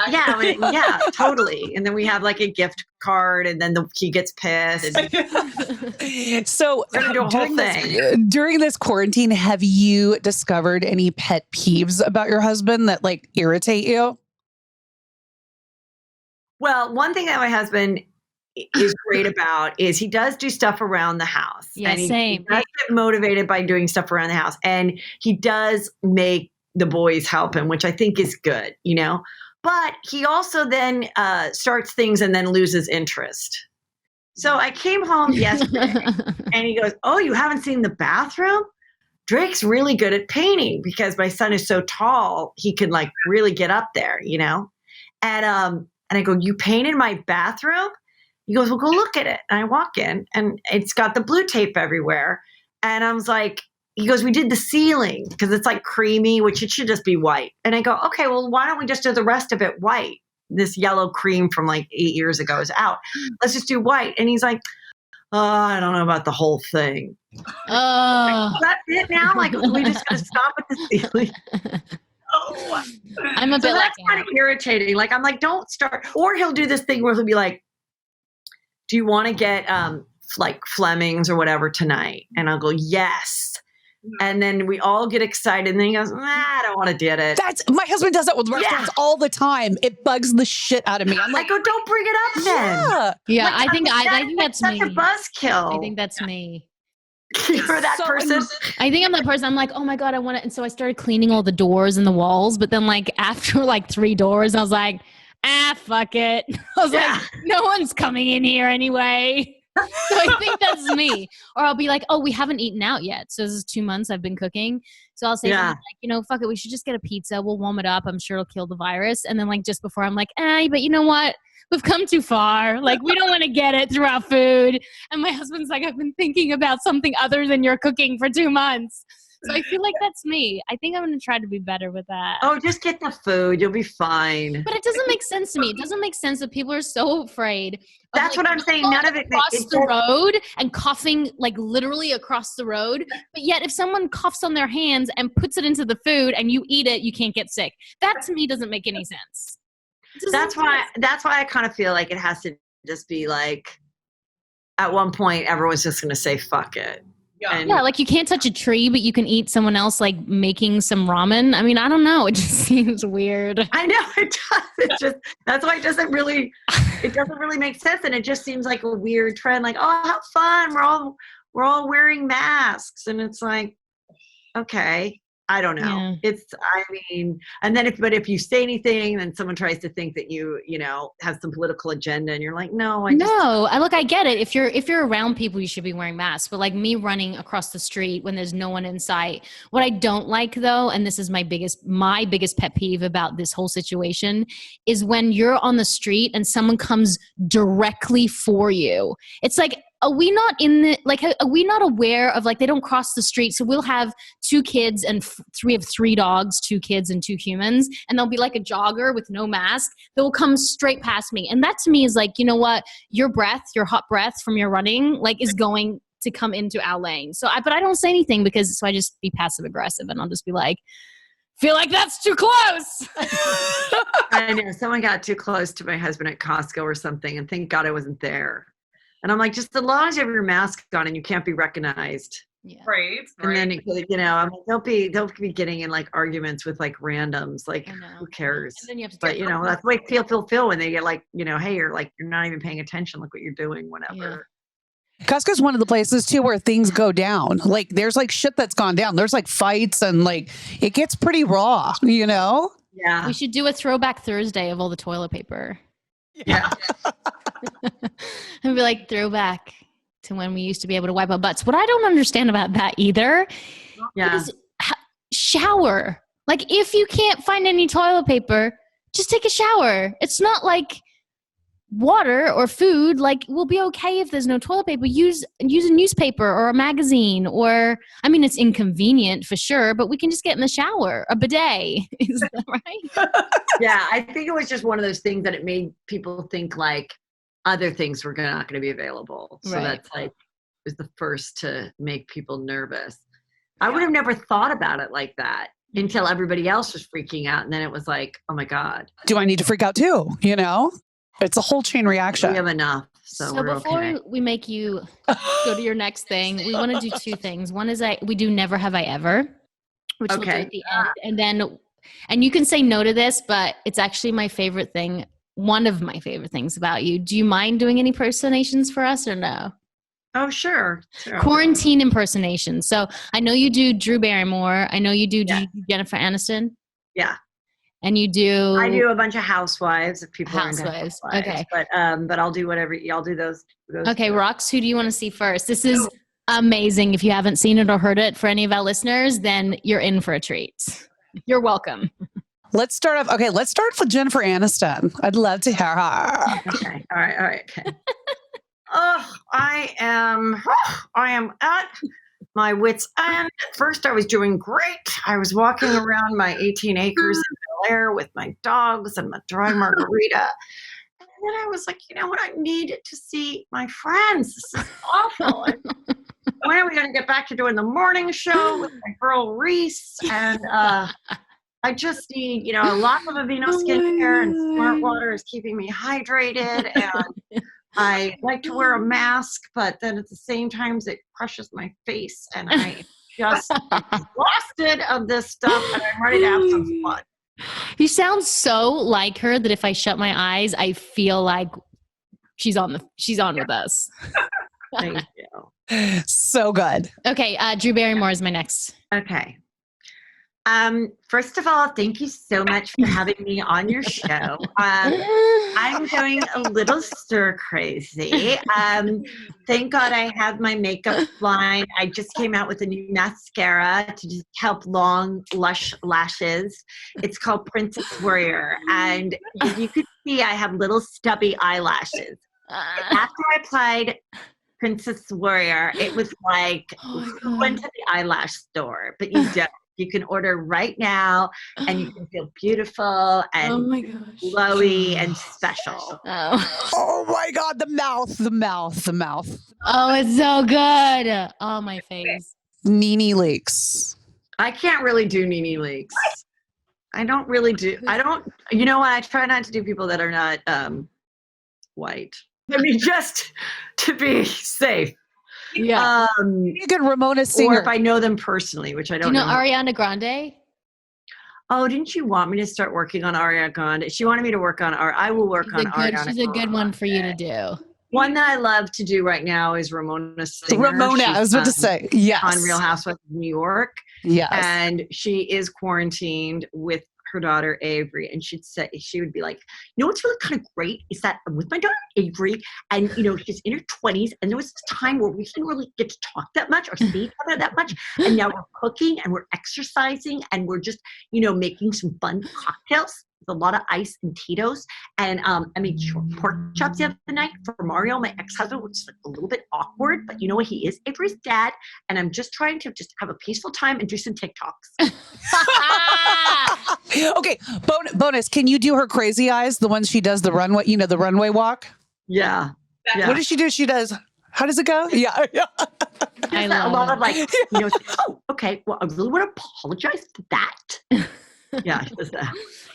Yeah, totally. And then we have like a gift card and then he gets pissed. So we're gonna do a whole thing. During this quarantine, have you discovered any pet peeves about your husband that like irritate you? Well, one thing that my husband is great about is he does do stuff around the house. Yeah, and he same. does get motivated by doing stuff around the house. And he does make the boys help him, which I think is good, you know? But he also then starts things and then loses interest. So I came home yesterday and he goes, oh, you haven't seen the bathroom? Drake's really good at painting because my son is so tall, he can like really get up there, you know? And I go, you painted my bathroom? He goes, well, go look at it. And I walk in and it's got the blue tape everywhere. And I was like, he goes, we did the ceiling because it's like creamy, which it should just be white. And I go, okay, well, why don't we just do the rest of it white? This yellow cream from like 8 years ago is out. Let's just do white. And he's like, oh, I don't know about the whole thing. That's it now? Like, we just got to stop at the ceiling. Oh. I'm a bit that's kind of irritating. Like, I'm like, don't start. Or he'll do this thing where he'll be like, do you want to get like Fleming's or whatever tonight? And I'll go, yes. And then we all get excited. And then he goes, nah, I don't want to do it. My husband does that with restaurants all the time. It bugs the shit out of me. I'm like, I go, don't bring it up then. Yeah, like, I think that's such me. a buzzkill. I think that's me. You're that person. I think I'm that person. I'm like, oh my God, I want it. And so I started cleaning all the doors and the walls. But then like after like 3 doors, I was like, fuck it. I was like, no one's coming in here anyway. So I think that's me. Or I'll be like, oh, we haven't eaten out yet. So this is 2 months I've been cooking. So I'll say, like, you know, fuck it. We should just get a pizza. We'll warm it up. I'm sure it'll kill the virus. And then like just before I'm like, but you know what? We've come too far. Like we don't want to get it through our food. And my husband's like, I've been thinking about something other than your cooking for 2 months. So I feel like that's me. I think I'm going to try to be better with that. Oh, just get the food. You'll be fine. But it doesn't make sense to me. It doesn't make sense that people are so afraid. That's what I'm saying. None of it across the road and coughing like literally across the road. But yet if someone coughs on their hands and puts it into the food and you eat it, you can't get sick. That to me doesn't make any sense. That's why I kind of feel like it has to just be like at one point everyone's just going to say fuck it. Yeah, like you can't touch a tree, but you can eat someone else like making some ramen. I mean, I don't know. It just seems weird. I know it does. It just that's why it doesn't really make sense, and it just seems like a weird trend. Like, oh, how fun! We're all wearing masks, and it's like, okay, I don't know. Yeah. I mean, and then if you say anything, then someone tries to think that you have some political agenda, and you're like, no, I get it. If you're around people, you should be wearing masks. But like me running across the street when there's no one in sight. What I don't like though, and this is my biggest pet peeve about this whole situation, is when you're on the street and someone comes directly for you. It's like, are we not are we not aware of like, they don't cross the street? So we'll have 2 kids and we have 3 dogs, 2 kids and 2 humans. And there'll be like a jogger with no mask that will come straight past me. And that to me is like, you know what? Your hot breath from your running, like is going to come into our lane. But I don't say anything so I just be passive aggressive and I'll just be like, feel like that's too close. I know someone got too close to my husband at Costco or something. And thank God I wasn't there. And I'm like, just as long as you have your mask on and you can't be recognized. Yeah. Right. And then, I'm like, they'll be getting in like arguments with like randoms. Like, who cares? And then you have to that's the way feel when they get like, hey, you're not even paying attention. Look what you're doing, whatever. Yeah. Costco's one of the places too where things go down. Like there's like shit that's gone down. There's like fights and like it gets pretty raw, Yeah. We should do a throwback Thursday of all the toilet paper. Yeah. And be like, throwback to when we used to be able to wipe our butts. What I don't understand about that either is shower. Like if you can't find any toilet paper, just take a shower. It's not like water or food. Like we'll be okay if there's no toilet paper. Use a newspaper or a magazine it's inconvenient for sure, but we can just get in the shower. A bidet. Is that right? Yeah, I think it was just one of those things that it made people think like other things were not going to be available. So that's like was the first to make people nervous. I would have never thought about it like that until everybody else was freaking out. And then it was like, oh my God. Do I need to freak out too? It's a whole chain reaction. We have enough. So we're before we make you go to your next thing, we want to do 2 things. One is we do Never Have I Ever, which we'll do at the end. And you can say no to this, but it's actually my favorite thing. One of my favorite things about you. Do you mind doing any impersonations for us or no? Oh, sure. Quarantine impersonations. So I know you do Drew Barrymore. I know you do Jennifer Aniston. Yeah. And you do. I do a bunch of housewives if people are into housewives. Okay. But I'll do whatever. Y'all do those. Okay, Rox, who do you want to see first? This is amazing. If you haven't seen it or heard it for any of our listeners, then you're in for a treat. You're welcome. Let's start off. Okay, let's start with Jennifer Aniston. I'd love to hear her. Okay. All right. Okay. I am at my wit's end. At first, I was doing great. I was walking around my 18 acres in Bel Air with my dogs and my dry margarita. And then I was like, you know what? I needed to see my friends. This is awful. When are we going to get back to doing the morning show with my girl Reese? And I just need, a lot of Aveeno skincare and Smart Water is keeping me hydrated. And I like to wear a mask, but then at the same time, it crushes my face. And I just exhausted of this stuff, and I'm ready to have some fun. You sound so like her that if I shut my eyes, I feel like she's on with us. Thank you. So good. Okay, Drew Barrymore is my next. Okay. First of all, thank you so much for having me on your show. I'm going a little stir crazy. Thank God I have my makeup line. I just came out with a new mascara to just help long, lush lashes. It's called Princess Warrior. And you could see I have little stubby eyelashes. After I applied Princess Warrior, it was like, who went to the eyelash store? But you don't. You can order right now and you can feel beautiful and glowy and special. Oh my God, the mouth. Oh, it's so good. Oh, my face. Nene Leakes. I can't really do Nene Leakes. I don't really do. You know what? I try not to do people that are not white. I mean, just to be safe. Yeah. You get Ramona Singer. Or if I know them personally, which I don't know. know. Ariana Grande? Oh, didn't you want me to start working on Ariana Grande? She wanted me to work on I will work on Ariana Grande. She's a good one for you to do. One that I love to do right now is Ramona Singer. Ramona, I was about to say, yes. On Real Housewives of New York. Yes. And she is quarantined with her daughter Avery, and she would be like, you know what's really kind of great is that I'm with my daughter Avery, and she's in her 20s, and there was this time where we didn't really get to talk that much or see each other that much, and now we're cooking and we're exercising and we're just making some fun cocktails with a lot of ice and Tito's, and I made pork chops the other night for Mario, my ex-husband, which is like a little bit awkward, but you know what, he is Avery's dad, and I'm just trying to just have a peaceful time and do some TikToks. Okay, bonus. Can you do her crazy eyes? The ones she does the runway, the runway walk? Yeah. What does she do? She does, how does it go? Yeah. I love a lot of like, oh, okay, well, I really want to apologize for that. Yeah, she does that.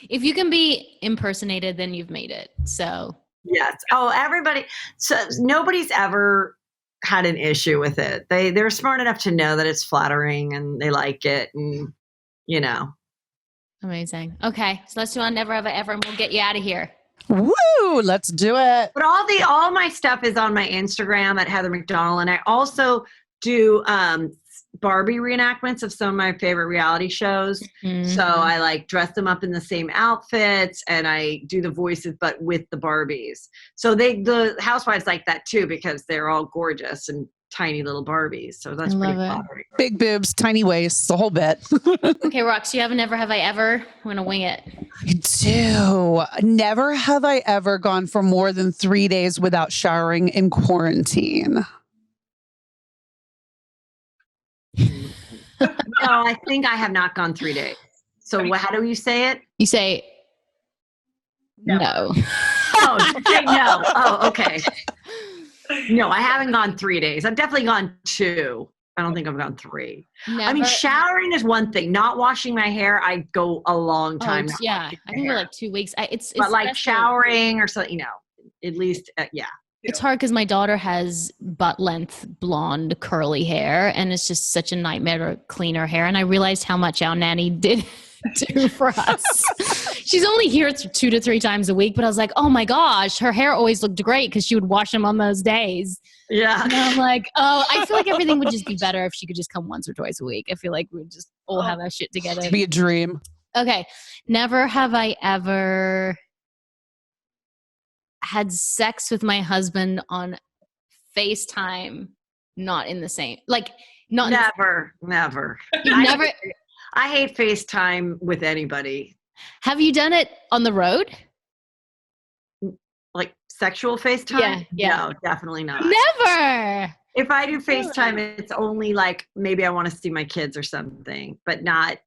If you can be impersonated, then you've made it. So. Yes. Oh, everybody. So nobody's ever had an issue with it. They're smart enough to know that it's flattering and they like it, and Amazing. Okay, so let's do on Never Have I Ever, and we'll get you out of here. Woo! Let's do it. But all my stuff is on my Instagram at Heather McDonald, and I also do Barbie reenactments of some of my favorite reality shows. Mm-hmm. So I like dress them up in the same outfits, and I do the voices, but with the Barbies. So the housewives like that too, because they're all gorgeous and tiny little Barbies. So that's pretty fun. Big boobs, tiny waists, the whole bit. Okay, Rox, you have a Never Have I Ever? I'm going to wing it. I do. Never have I ever gone for more than 3 days without showering in quarantine. No, I think I have not gone 3 days. So how do you say it? You say no. Oh, say no. Oh, okay. No, I haven't gone 3 days. I've definitely gone 2. I don't think I've gone 3. Never. I mean, showering is one thing. Not washing my hair, I go a long time. Yeah, I think we're like 2 weeks. It's like showering or something, at least, yeah. It's hard because my daughter has butt-length, blonde, curly hair, and it's just such a nightmare to clean her hair. And I realized how much our nanny did do for us. She's only here 2 to 3 times a week, but I was like, oh my gosh, her hair always looked great because she would wash them on those days. Yeah. And I'm like, I feel like everything would just be better if she could just come once or twice a week. I feel like we would just all have our shit together. It'd be a dream. Okay. Never have I ever had sex with my husband on FaceTime, not in the same, never. You've never. I hate FaceTime with anybody. Have you done it on the road? Like sexual FaceTime? Yeah. No, definitely not. Never. If I do FaceTime, it's only like maybe I want to see my kids or something, but not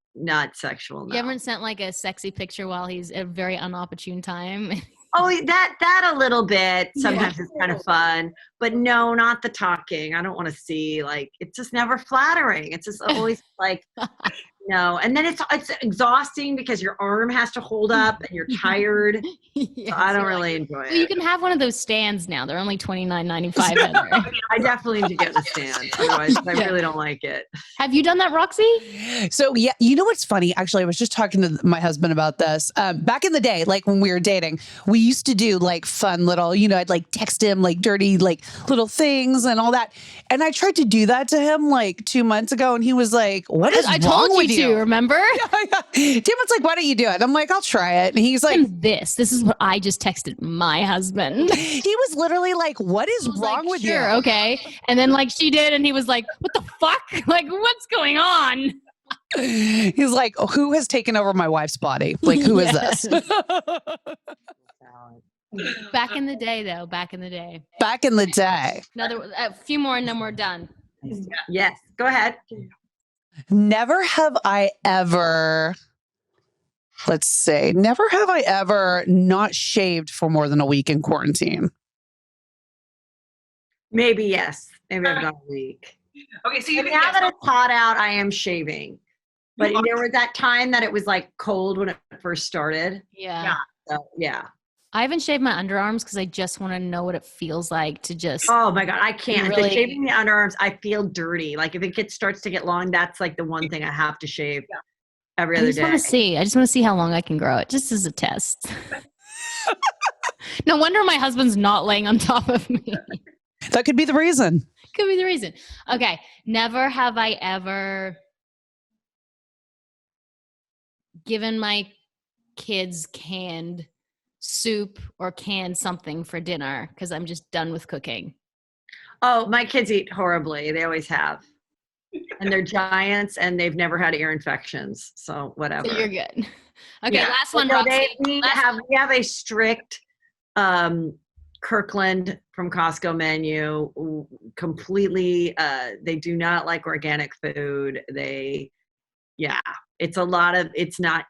sexual. No. You haven't sent like a sexy picture while he's at a very inopportune time? Oh, that a little bit. Sometimes it's kind of fun, but no, not the talking. I don't want to see, it's just never flattering. It's just always like, no. And then it's exhausting because your arm has to hold up and you're tired. Yes, so I don't really enjoy it. You can have one of those stands now. They're only $29.95. I definitely need to get the stand. Otherwise, I really don't like it. Have you done that, Roxy? So yeah, you know what's funny? Actually, I was just talking to my husband about this. Back in the day, like when we were dating, we used to do like fun little, I'd like text him like dirty, like little things and all that. And I tried to do that to him like 2 months ago. And he was like, what is wrong with you? To, remember? Tim was like, why don't you do it? I'm like, I'll try it. And he's like, this is what I just texted my husband. He was literally like, what is wrong with you? Okay. And then she did. And he was like, what the fuck? Like, what's going on? He's like, who has taken over my wife's body? Like, who is this? Back in the day, though. Back in the day. A few more and then we're done. Yes. Go ahead. Never have I ever not shaved for more than a week in quarantine. Maybe yes. Maybe I've done a week. Okay, so now that it's hot out, I am shaving. But there was that time that it was like cold when it first started. Yeah. So, yeah. I haven't shaved my underarms because I just want to know what it feels like to just. Oh my God, I can't. Really... Shaving the underarms, I feel dirty. Like if it starts to get long, that's like the one thing I have to shave every other day. I just want to see how long I can grow it, just as a test. No wonder my husband's not laying on top of me. That could be the reason. Could be the reason. Okay. Never have I ever given my kids canned soup or canned something for dinner because I'm just done with cooking. Oh, my kids eat horribly. They always have. And they're giants and they've never had ear infections. So whatever. So you're good. Okay, Yeah. last one, No, Roxy. we have a strict Kirkland from Costco menu. Completely, they do not like organic food. It's a lot of. It's not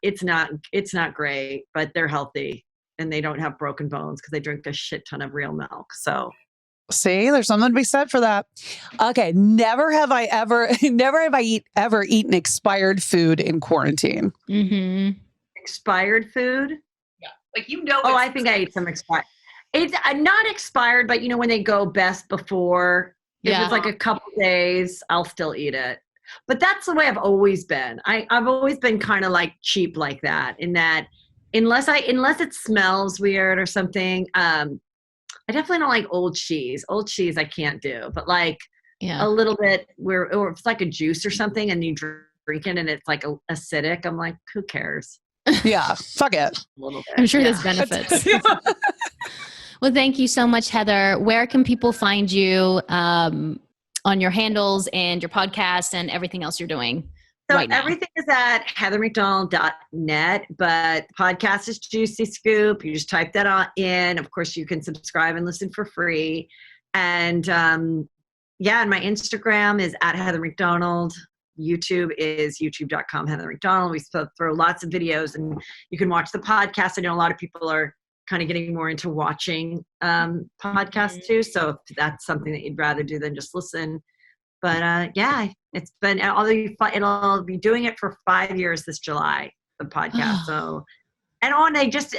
great, but they're healthy and they don't have broken bones because they drink a shit ton of real milk. So. See, there's something to be said for that. Okay, never have I ever eaten expired food in quarantine. Mm-hmm. Expired food? Yeah. Oh, I think I ate some expired. It's not expired, but when they go best before, if it's like a couple days, I'll still eat it. But that's the way I've always been. I've always been kind of like cheap like that, in that unless it smells weird or something, I definitely don't like old cheese. Old cheese I can't do, but like a little bit or if it's like a juice or something and you drink it and it's like acidic, I'm like, who cares? Yeah, fuck it. A little bit. I'm sure there's benefits. Well, thank you so much, Heather. Where can people find you on your handles and your podcast and everything else you're doing? So right now? Everything is at heathermcdonald.net, but the podcast is Juicy Scoop. You just type that in. Of course, you can subscribe and listen for free. And and my Instagram is at Heather McDonald. YouTube is youtube.com Heather McDonald. We throw lots of videos and you can watch the podcast. I know a lot of people are kind of getting more into watching podcasts too. So if that's something that you'd rather do than just listen. But it's been, it'll be doing it for 5 years this July, the podcast. So, and they just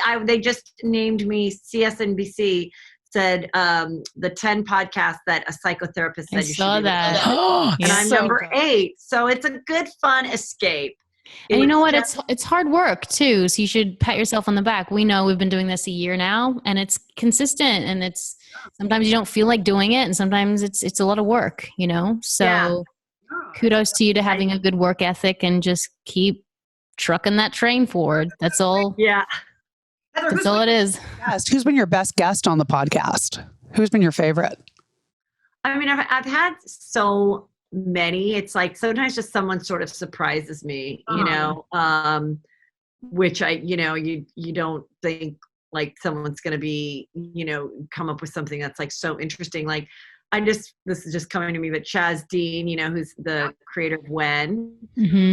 named me, CSNBC said the 10 podcasts that a psychotherapist said you should do. And I'm number 8. So it's a good, fun escape. And you know what? It's hard work too. So you should pat yourself on the back. We know we've been doing this a year now and it's consistent and it's sometimes you don't feel like doing it and sometimes it's a lot of work, So kudos to you to having a good work ethic and just keep trucking that train forward. That's all. Yeah. That's all it is. Who's been your best guest on the podcast? Who's been your favorite? I mean, I've had so many. It's like sometimes just someone sort of surprises me, which you don't think like someone's going to be, come up with something that's like so interesting. Like this is just coming to me, but Chaz Dean, who's the creator of When,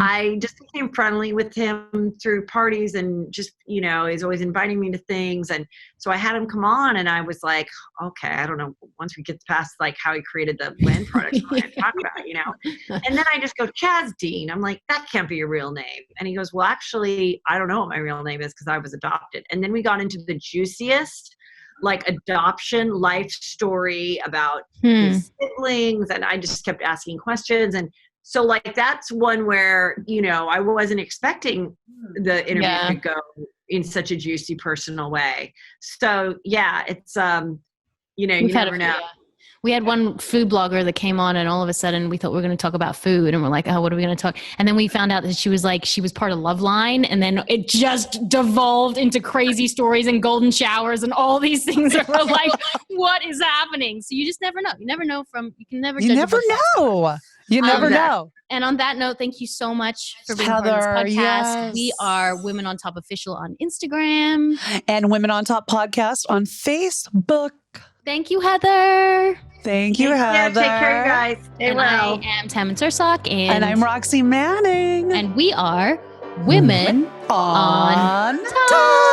I just became friendly with him through parties and just, he's always inviting me to things. And so I had him come on and I was like, okay, I don't know, once we get past like how he created the When product, what I talk about, and then I just go, Chaz Dean. I'm like, that can't be your real name. And he goes, well, actually, I don't know what my real name is because I was adopted. And then we got into the juiciest like adoption life story about his siblings, and I just kept asking questions. And so like that's one where I wasn't expecting the interview to go in such a juicy personal way. So it's you never know. We had one food blogger that came on and all of a sudden we thought we were going to talk about food and we're like, oh, what are we going to talk? And then we found out that she was part of Loveline, and then it just devolved into crazy stories and golden showers and all these things that were like, what is happening? So you just never know. You never know You never know. You never know. And on that note, thank you so much for being Heather, part of this podcast. Yes. We are Women on Top Official on Instagram. And Women on Top Podcast on Facebook. Thank you, Heather. Thank you, Heather. Take care, you guys. Stay well. I am Tammin Tursock. And I'm Roxy Manning. And we are Women on Top.